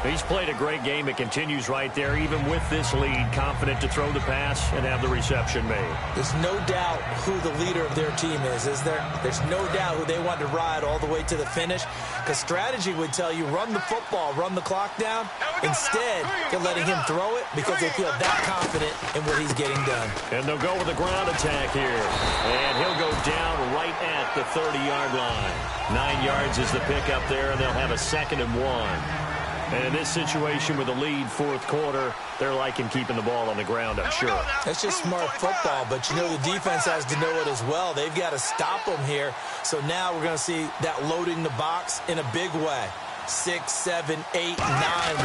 He's played a great game. It continues right there, even with this lead, confident to throw the pass and have the reception made. There's no doubt who the leader of their team is there? There's no doubt who they want to ride all the way to the finish, because strategy would tell you run the football, run the clock down. Instead, they're letting him throw it because they feel that confident in what he's getting done. And they'll go with a ground attack here. And he'll go down right at the 30-yard line. 9 yards is the pickup there, and they'll have a 2nd and 1. And in this situation with the lead fourth quarter, they're liking keeping the ball on the ground, I'm sure. That's just smart football, but you know the defense has to know it as well. They've got to stop them here. So now we're going to see that loading the box in a big way. 6, 7, 8, 9,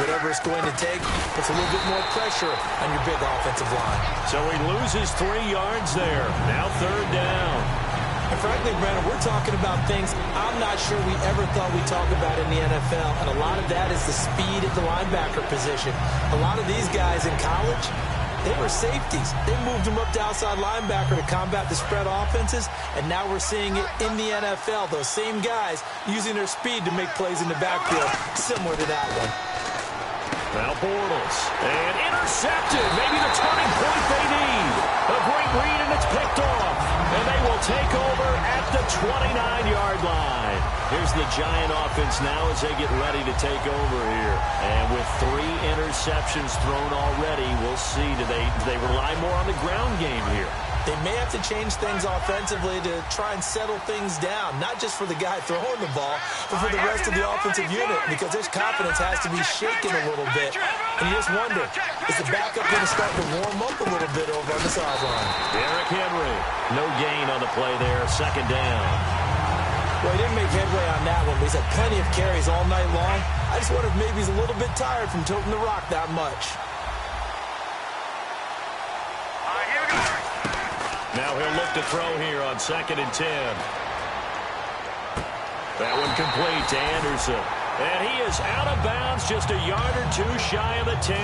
whatever it's going to take, puts a little bit more pressure on your big offensive line. So he loses 3 yards there. Now third down. And frankly, Brandon, we're talking about things I'm not sure we ever thought we'd talk about in the NFL, and a lot of that is the speed at the linebacker position. A lot of these guys in college, they were safeties. They moved them up to outside linebacker to combat the spread offenses, and now we're seeing it in the NFL. Those same guys using their speed to make plays in the backfield, similar to that one. Now Bortles, and intercepted. Maybe the turning point they need. A great read, and it's picked off. And they will take over at the 29-yard line. Here's the Giant offense now as they get ready to take over here. And with 3 interceptions thrown already, we'll see. Do they rely more on the ground game here? They may have to change things offensively to try and settle things down, not just for the guy throwing the ball, but for the rest of the offensive unit, because their confidence has to be shaken a little bit. And you just wonder, is the backup going to start to warm up a little bit over on the sideline? Derrick Henry, no gain on the play there, second down. Well, he didn't make headway on that one, but he's had plenty of carries all night long. I just wonder if maybe he's a little bit tired from toting the rock that much. Now he'll look to throw here on 2nd and 10. That one complete to Anderson. And he is out of bounds, just a yard or 2 shy of the 10.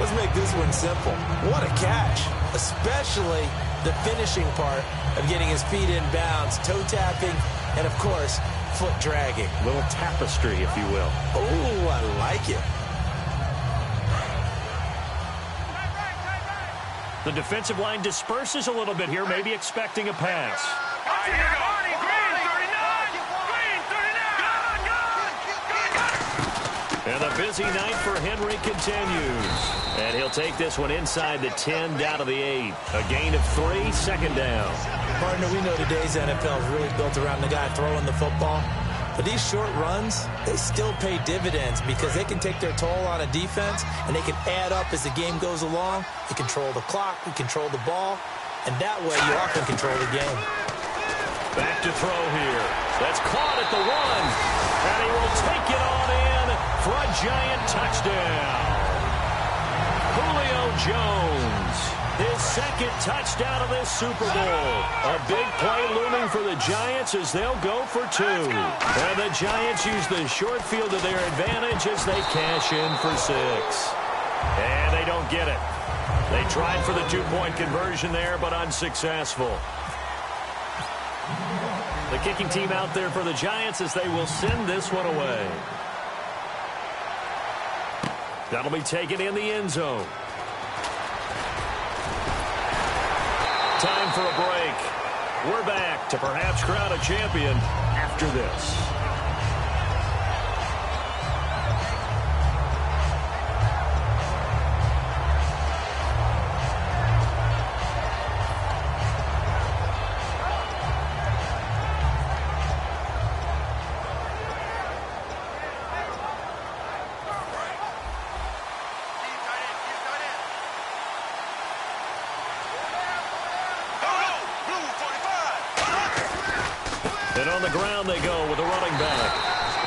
Let's make this one simple. What a catch, especially the finishing part of getting his feet in bounds, toe tapping, and, of course, foot dragging. Little tapestry, if you will. Oh, I like it. The defensive line disperses a little bit here, maybe expecting a pass. And a busy night for Henry continues. And he'll take this one inside the 10, down to the 8. A gain of 3, second down. Partner, we know today's NFL is really built around the guy throwing the football. But these short runs, they still pay dividends because they can take their toll on a defense, and they can add up as the game goes along. You control the clock, you control the ball, and that way you often control the game. Back to throw here. That's caught at the 1. And he will take it on in for a Giant touchdown. Julio Jones, his 2nd touchdown of this Super Bowl. A big play looming for the Giants as they'll go for 2. And the Giants use the short field to their advantage as they cash in for 6. And they don't get it. They tried for the 2-point conversion there, but unsuccessful. The kicking team out there for the Giants as they will send this one away. That'll be taken in the end zone. Time for a break. We're back to perhaps crown a champion after this. And on the ground they go with a running back.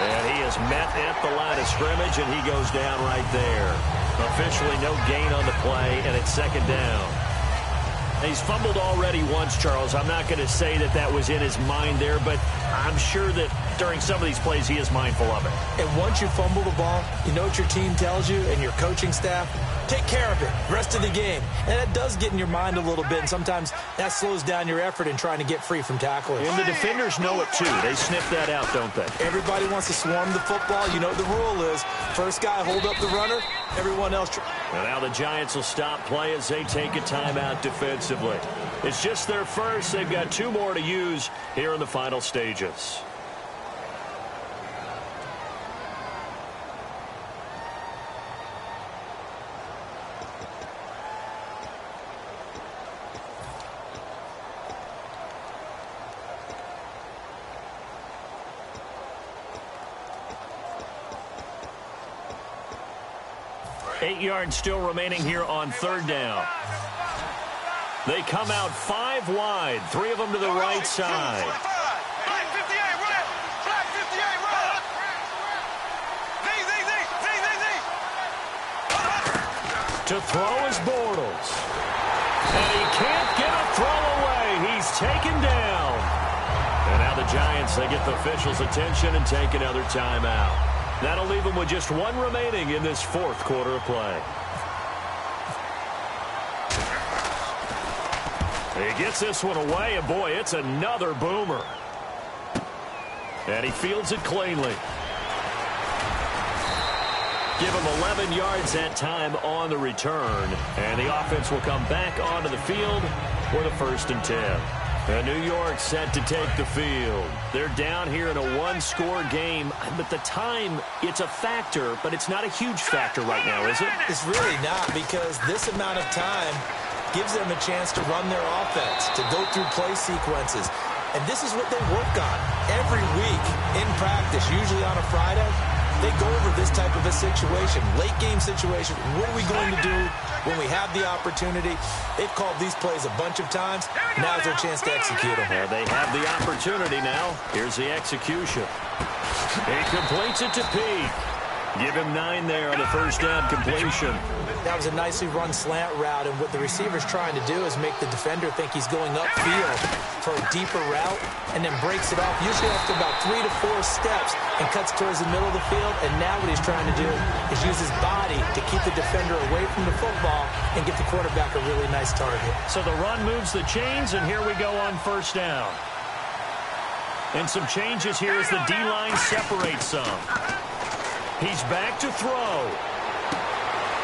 And he is met at the line of scrimmage, and he goes down right there. Officially no gain on the play, and it's second down. He's fumbled already once, Charles. I'm not going to say that that was in his mind there, but I'm sure that during some of these plays he is mindful of it. And once you fumble the ball, you know what your team tells you and your coaching staff? Take care of it, rest of the game. And that does get in your mind a little bit, and sometimes that slows down your effort in trying to get free from tacklers. And the defenders know it, too. They sniff that out, don't they? Everybody wants to swarm the football. You know what the rule is. First guy hold up the runner, everyone else. And now the Giants will stop play as they take a timeout defensively. It's just their first. They've got 2 more to use here in the final stages. 8 yards still remaining here on third down. They come out 5 wide, 3 of them to the right side. Black 58, right. Black 58, right. To throw is Bortles. And he can't get a throw away. He's taken down. And now the Giants, they get the officials' attention and take another timeout. That'll leave them with just 1 remaining in this fourth quarter of play. He gets this one away, and boy, it's another boomer. And he fields it cleanly. Give him 11 yards that time on the return. And the offense will come back onto the field for the 1st and 10. And New York set to take the field. They're down here in a 1-score game. But the time, it's a factor, but it's not a huge factor right now, is it? It's really not, because this amount of time gives them a chance to run their offense, to go through play sequences. And this is what they work on every week in practice, usually on a Friday. They go over this type of a situation, late-game situation. What are we going to do when we have the opportunity? They've called these plays a bunch of times. Now's their chance to execute them. Yeah, they have the opportunity now. Here's the execution. He completes it to Peake. Give him 9 there on the first down completion. That was a nicely run slant route, and what the receiver's trying to do is make the defender think he's going upfield for a deeper route, and then breaks it off, usually after about 3 to 4 steps, and cuts towards the middle of the field. And now what he's trying to do is use his body to keep the defender away from the football and get the quarterback a really nice target. So the run moves the chains, and here we go on first down. And some changes here as the D-line separates some. He's back to throw.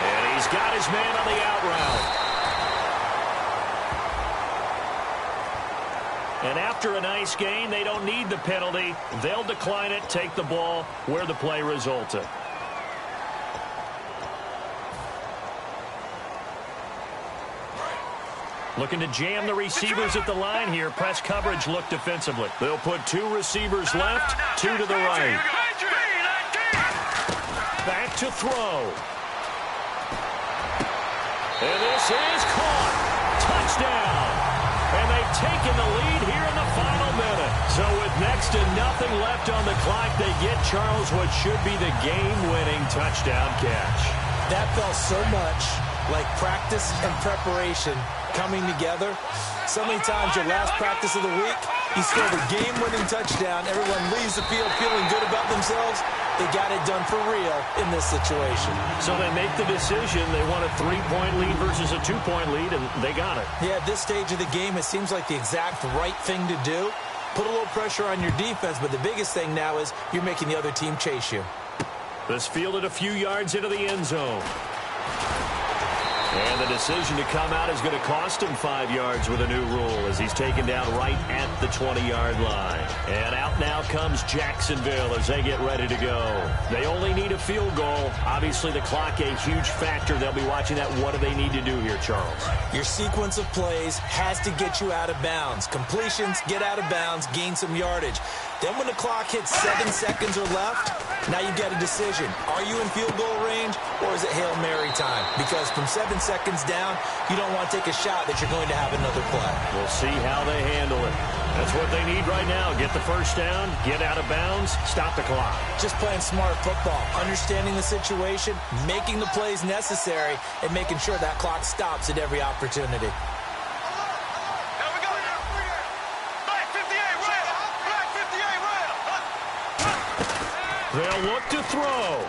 And he's got his man on the out route. And after a nice gain, they don't need the penalty. They'll decline it, take the ball where the play resulted. Looking to jam the receivers at the line here. Press coverage look defensively. They'll put 2 receivers left, 2 to the right. Back to throw. And this is caught. Touchdown. And they've taken the lead here in the final minute. So with next to nothing left on the clock, they get Charles what should be the game-winning touchdown catch. That felt so much like practice and preparation coming together. So many times your last practice of the week, you score the game-winning touchdown. Everyone leaves the field feeling good about themselves. They got it done for real in this situation. So they make the decision. They want a 3-point lead versus a 2-point lead, and they got it. Yeah, at this stage of the game, it seems like the exact right thing to do. Put a little pressure on your defense, but the biggest thing now is you're making the other team chase you. This fielded a few yards into the end zone. And the decision to come out is going to cost him 5 yards with a new rule as he's taken down right at the 20-yard line. And out now comes Jacksonville as they get ready to go. They only need a field goal. Obviously, the clock a huge factor. They'll be watching that. What do they need to do here, Charles? Your sequence of plays has to get you out of bounds. Completions, get out of bounds, gain some yardage. Then when the clock hits 7 seconds or left, now you get a decision. Are you in field goal range, or is it Hail Mary time? Because from 7 seconds down, you don't want to take a shot that you're going to have another play. We'll see how they handle it. That's what they need right now. Get the first down, get out of bounds, stop the clock. Just playing smart football, understanding the situation, making the plays necessary, and making sure that clock stops at every opportunity. They'll look to throw.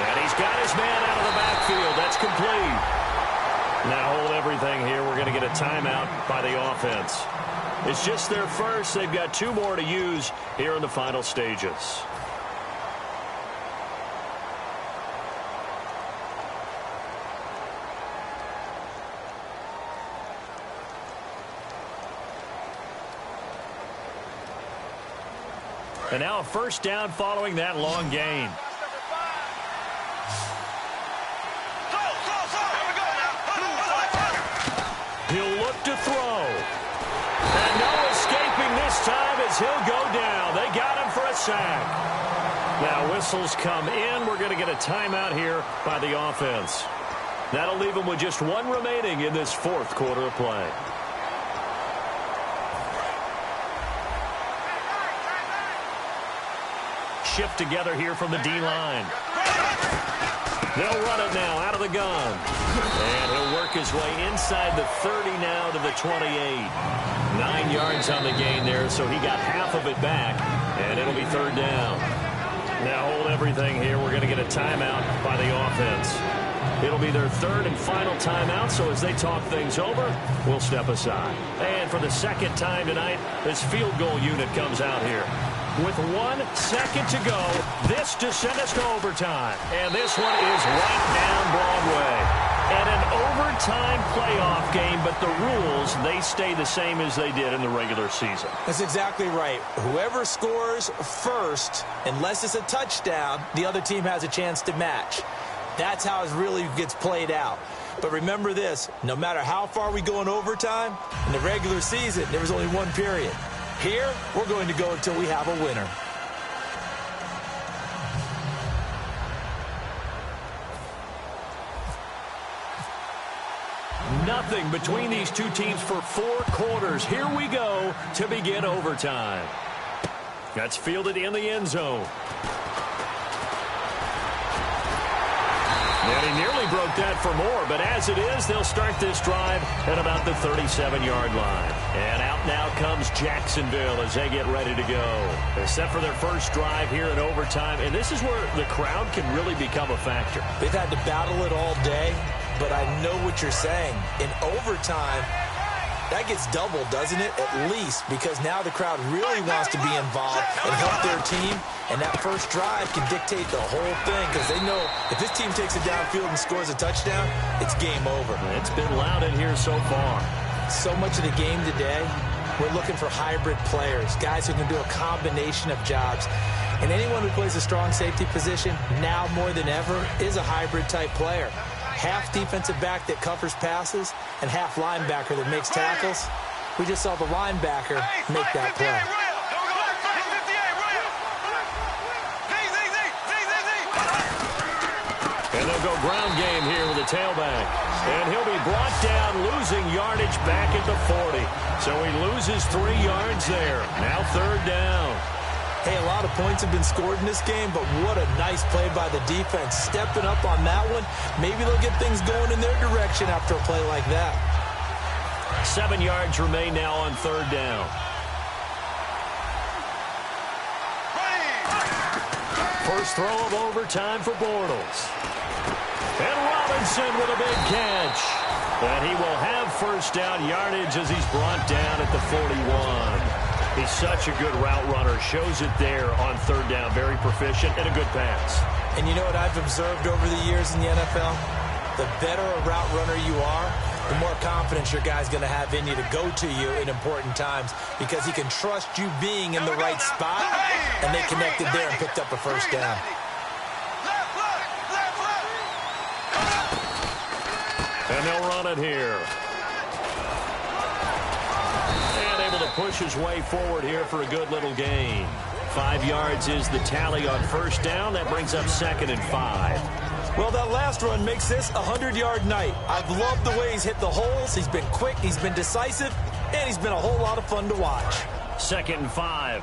And he's got his man out of the backfield. That's complete. Now hold everything here. We're going to get a timeout by the offense. It's just their first. They've got 2 more to use here in the final stages. And now a first down following that long gain. He'll look to throw. And no escaping this time as he'll go down. They got him for a sack. Now whistles come in. We're going to get a timeout here by the offense. That'll leave them with just one remaining in this fourth quarter of play. Shift together here from the D-line. They'll run it now out of the gun. And he'll work his way inside the 30 now to the 28. 9 yards on the gain there, so he got half of it back. And it'll be third down. Now hold everything here. We're going to get a timeout by the offense. It'll be their third and final timeout, so as they talk things over, we'll step aside. And for the second time tonight, this field goal unit comes out here. With 1 second to go, this to send us to overtime. And this one is right down Broadway. And an overtime playoff game, but the rules, they stay the same as they did in the regular season. That's exactly right. Whoever scores first, unless it's a touchdown, the other team has a chance to match. That's how it really gets played out. But remember this, no matter how far we go in overtime, in the regular season, there was only one period. Here, we're going to go until we have a winner. Nothing between these two teams for 4 quarters. Here we go to begin overtime. That's fielded in the end zone. And he nearly broke that for more, but as it is, they'll start this drive at about the 37-yard line. And out now comes Jacksonville as they get ready to go. They're set for their first drive here in overtime, and this is where the crowd can really become a factor. They've had to battle it all day, but I know what you're saying. In overtime, that gets doubled, doesn't it? At least, because now the crowd really wants to be involved and help their team, and that first drive can dictate the whole thing because they know if this team takes it downfield and scores a touchdown, it's game over. It's been loud in here so far. So much of the game today, we're looking for hybrid players, guys who can do a combination of jobs. And anyone who plays a strong safety position, now more than ever, is a hybrid-type player. Half defensive back that covers passes and half linebacker that makes tackles. We just saw the linebacker make that play. And they'll go ground game here with the tailback. And he'll be brought down, losing yardage back at the 40. So he loses 3 yards there. Now third down. Hey, a lot of points have been scored in this game, but what a nice play by the defense. Stepping up on that one. Maybe they'll get things going in their direction after a play like that. 7 yards remain now on third down. First throw of overtime for Bortles. And Robinson with a big catch. And he will have first down yardage as he's brought down at the 41. He's such a good route runner. Shows it there on third down. Very proficient and a good pass. And you know what I've observed over the years in the NFL? The better a route runner you are, the more confidence your guy's going to have in you to go to you in important times because he can trust you being in the right spot, and they connected there and picked up a first down. And they'll run it here. Push his way forward here for a good little gain. 5 yards is the tally on first down. That brings up 2nd and 5. Well, that last run makes this a 100-yard night. I've loved the way he's hit the holes. He's been quick, he's been decisive, and he's been a whole lot of fun to watch. 2nd and 5.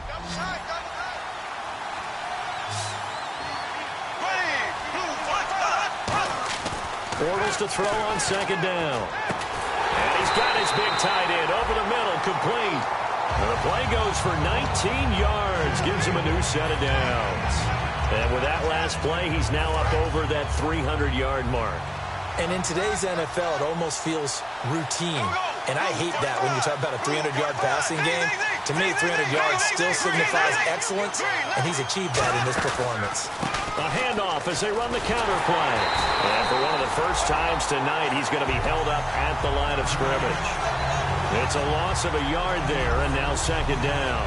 Bortles to throw on 2nd down. And he's got his big tight end over the middle, complete. And the play goes for 19 yards, gives him a new set of downs. And with that last play, he's now up over that 300-yard mark. And in today's NFL, it almost feels routine. And I hate that when you talk about a 300-yard passing game. To me, 300 yards still signifies excellence, and he's achieved that in this performance. A handoff as they run the counter play. And for one of the first times tonight, he's going to be held up at the line of scrimmage. It's a loss of a yard there, and now 2nd down.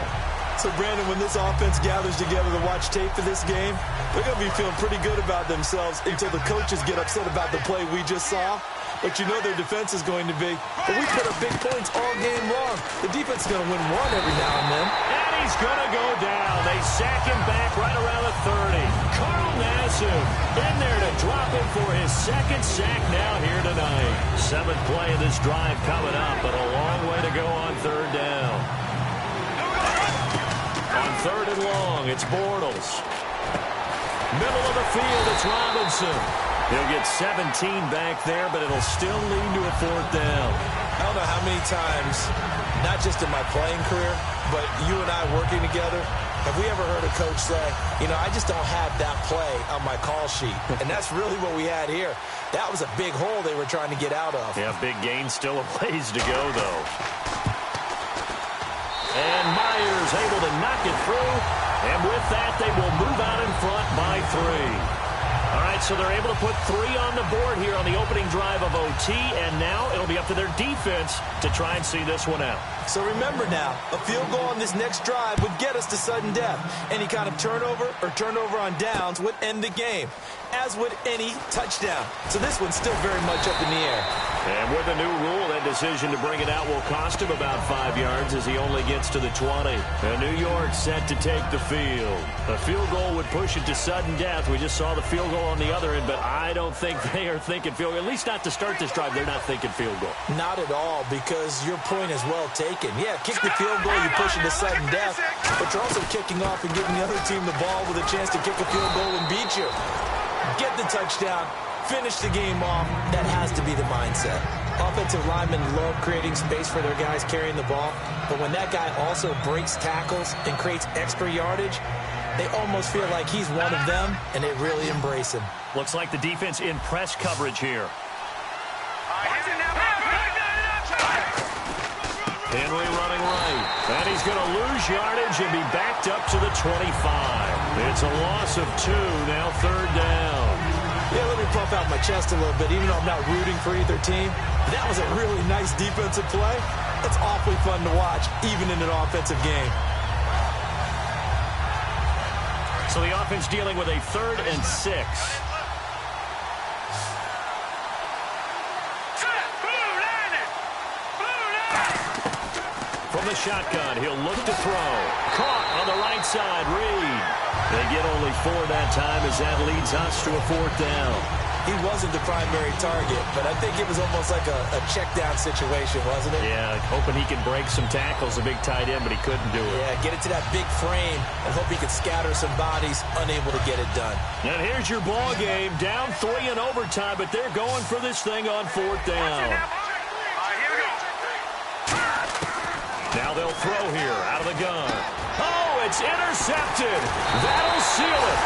So, Brandon, when this offense gathers together to watch tape for this game, they're going to be feeling pretty good about themselves until the coaches get upset about the play we just saw. But you know their defense is going to be. But we put up big points all game long. The defense is going to win one every now and then. And he's going to go down. They sack him back right around the 30. Carl Nassib in there to drop him for his second sack now here tonight. 7th play of this drive coming up, but a long way to go on 3rd down. On 3rd and long, it's Bortles. Middle of the field, it's Robinson. He'll get 17 back there, but it'll still lead to a 4th down. I don't know how many times, not just in my playing career, but you and I working together, have we ever heard a coach say, you know, I just don't have that play on my call sheet. And that's really what we had here. That was a big hole they were trying to get out of. Yeah, big gain, still a ways to go, though. And Myers able to knock it through. And with that, they will move out in front by 3. All right, so they're able to put 3 on the board here on the opening drive of OT, and now it'll be up to their defense to try and see this one out. So remember now, a field goal on this next drive would get us to sudden death. Any kind of turnover or turnover on downs would end the game, as would any touchdown. So this one's still very much up in the air. And with a new rule, that decision to bring it out will cost him about 5 yards as he only gets to the 20. And New York set to take the field. A field goal would push it to sudden death. We just saw the field goal on the other end, but I don't think they are thinking field goal. At least not to start this drive. They're not thinking field goal. Not at all, because your point is well taken. Yeah, kick the field goal, you push it to sudden death, but you're also kicking off and giving the other team the ball with a chance to kick a field goal and beat you. Get the touchdown. Finish the game off. That has to be the mindset. Offensive linemen love creating space for their guys carrying the ball, but when that guy also breaks tackles and creates extra yardage, they almost feel like he's one of them, and they really embrace him. Looks like the defense in press coverage here. Henry running right, and he's going to lose yardage and be backed up to the 25. It's a loss of 2, now 3rd down. Yeah, let me puff out my chest a little bit, even though I'm not rooting for either team. That was a really nice defensive play. It's awfully fun to watch, even in an offensive game. So the offense dealing with a 3rd and 6. From the shotgun, he'll look to throw. Caught on the right side, Reed. They get only 4 that time as that leads us to a 4th down. He wasn't the primary target, but I think it was almost like a check down situation, wasn't it? Yeah, hoping he could break some tackles, a big tight end, but he couldn't do it. Yeah, get it to that big frame and hope he could scatter some bodies, unable to get it done. And here's your ball game, down 3 in overtime, but they're going for this thing on 4th down. Now they'll throw here out of the gun. Oh, it's intercepted. That'll seal it.